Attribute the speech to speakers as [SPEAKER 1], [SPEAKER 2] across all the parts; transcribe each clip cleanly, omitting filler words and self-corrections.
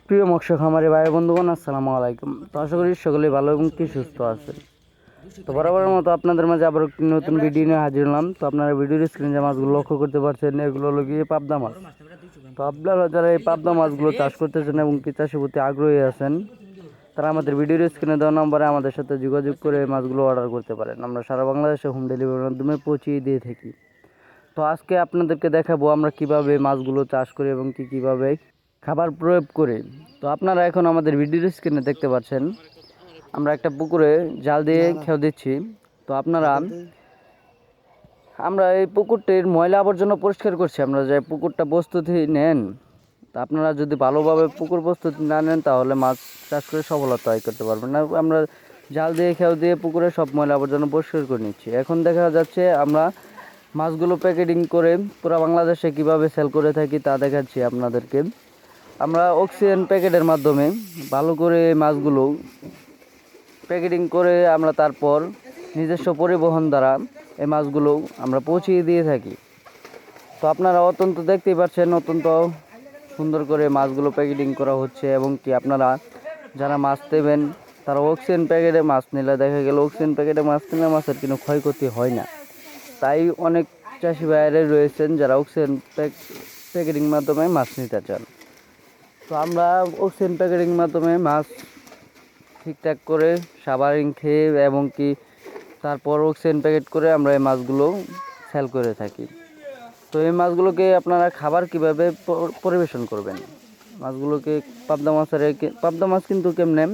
[SPEAKER 1] প্রিয় মৎস্য খামারি ভাই বন্ধুগণ, আসসালামু আলাইকুম। তো আশা করি সকলেই ভালো এবং কি সুস্থ আছেন। তো বরাবরের মতো আপনাদের মাঝে আবার একটি নতুন ভিডিও নিয়ে হাজির হলাম। তো আপনারা ভিডিওর স্ক্রিনে যে মাছগুলো লক্ষ্য করতে পারছেন, এগুলো হলো গিয়ে পাবদা মাছ। তো আপনারা যারা এই পাবদা মাছগুলো চাষ করতেছেন এবং কি চাষের প্রতি আগ্রহী আছেন, তারা আমাদের ভিডিওর স্ক্রিনে দেওয়া নম্বরে আমাদের সাথে যোগাযোগ করে মাছগুলো অর্ডার করতে পারেন। আমরা সারা বাংলাদেশে হোম ডেলিভারির মাধ্যমে পৌঁছিয়ে দিয়ে থাকি। তো আজকে আপনাদেরকে দেখাবো আমরা কিভাবে মাছগুলো চাষ করি এবং কিভাবে খাবার প্রয়োগ করে। তো আপনারা এখন আমাদের ভিডিওর স্ক্রিনে দেখতে পাচ্ছেন আমরা একটা পুকুরে জাল দিয়ে খেয়ে দিচ্ছি। তো আমরা এই পুকুরটির ময়লা আবর্জনা পরিষ্কার করছি। আমরা যে পুকুরটা প্রস্তুতি নেন, তা আপনারা যদি ভালোভাবে পুকুর প্রস্তুতি না নেন তাহলে মাছ চাষ করে সফলতা আয় করতে পারবেন না। আমরা জাল দিয়ে খেয়ে দিয়ে পুকুরে সব ময়লা আবর্জনা পরিষ্কার করে নিচ্ছি। এখন দেখা যাচ্ছে আমরা মাছগুলো প্যাকেটিং করে পুরো বাংলাদেশে কিভাবে সেল করে থাকি তা দেখাচ্ছি আপনাদেরকে। আমরা অক্সিজেন প্যাকেটের মাধ্যমে ভালো করে মাছগুলো প্যাকেটিং করে আমরা তারপর নিজস্ব পরিবহন দ্বারা এই মাছগুলো আমরা পৌঁছিয়ে দিয়ে থাকি। তো আপনারা অত্যন্ত দেখতেই পাচ্ছেন, অত্যন্ত সুন্দর করে মাছগুলো প্যাকেটিং করা হচ্ছে। এবং কি আপনারা যারা মাছ নেবেন তারা অক্সিজেন প্যাকেটে মাছ নিলে দেখা গেল অক্সিজেন প্যাকেটে মাছ নিলে মাছের কোনো ক্ষয়ক্ষতি হয় না। তাই অনেক চাষি ভাইয়েরাই রয়েছেন যারা অক্সিজেন প্যাকেটিং মাধ্যমে মাছ নিতে চান। তো আমরা অক্সিজেন প্যাকেটিং মাধ্যমে মাছ ঠিকঠাক করে সাবারিং খেয়ে এবং কি তারপর অক্সিজেন প্যাকেট করে আমরা এই মাছগুলো সেল করে থাকি। তো এই মাছগুলোকে আপনারা খাবার কিভাবে পরিবেশন করবেন, মাছগুলোকে পাবদা মাছ কিন্তু কেমনে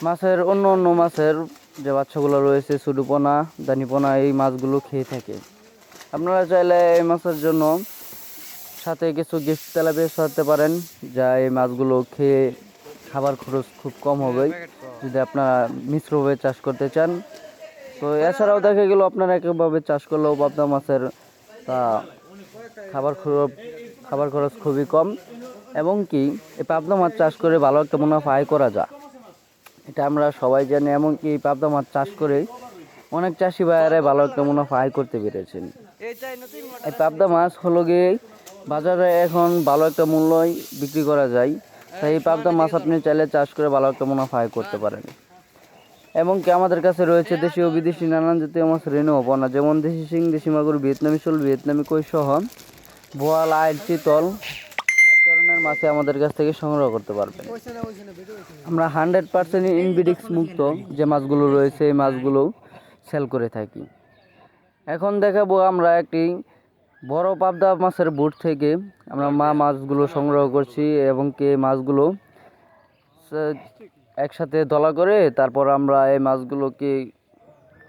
[SPEAKER 1] মাছের অন্য মাছের যে বাচ্চাগুলো রয়েছে সুডুপোনা দানিপোনা এই মাছগুলো খেয়ে থাকে। আপনারা চাইলে এই মাছের জন্য সাথে কিছু গিফট তেলাপিয়া ছাড়তে পারেন, যা এই মাছগুলো খেয়ে খাবার খরচ খুব কম হবে যদি আপনারা মিশ্রভাবে চাষ করতে চান। তো এছাড়াও দেখা গেল আপনারা একভাবে চাষ করলেও পাবদা মাছের তা খাবার খরচ খুবই কম। এবং কি এই পাবদা মাছ চাষ করে ভালো একটা মুনাফা আয় করা যায়, এটা আমরা সবাই জানি। এমনকি এই পাবদা মাছ চাষ করে অনেক চাষি ভাইয়েরাই ভালো একটা মুনাফা আয় করতে পেরেছেন। এই পাবদা মাছ হলো গিয়ে বাজারে এখন ভালো একটা মূল্যই বিক্রি করা যায়। তাই এই পাবদা মাছ আপনি চাইলে চাষ করে ভালো একটা মুনাফা আয় করতে পারেন। এবং কি আমাদের কাছে রয়েছে দেশি ও বিদেশি নানান জাতীয় মাছের রেণুপনা, যেমন দেশি শিং, দেশি মাগুর, ভিয়েতনামি শোল, ভিয়েতনামি কই সহ বোয়াল, আইল, চিতল সব ধরনের মাছে আমাদের কাছ থেকে সংগ্রহ করতে পারবেন। আমরা 100% ইনব্রিডিক্স মুক্ত যে মাছগুলো রয়েছে এই মাছগুলো সেল করে থাকি। এখন দেখাবো আমরা একটি বড় পাবদা মাছের বুট থেকে আমরা মাছগুলো সংগ্রহ করছি এবং কি মাছগুলো একসাথে দলা করে তারপর আমরা এই মাছগুলোকে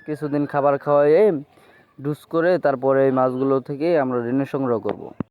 [SPEAKER 1] কিছুদিন খাবার খাওয়াইয়ে ডুস করে তারপরে এই মাছগুলো থেকে আমরা রেণু সংগ্রহ করব।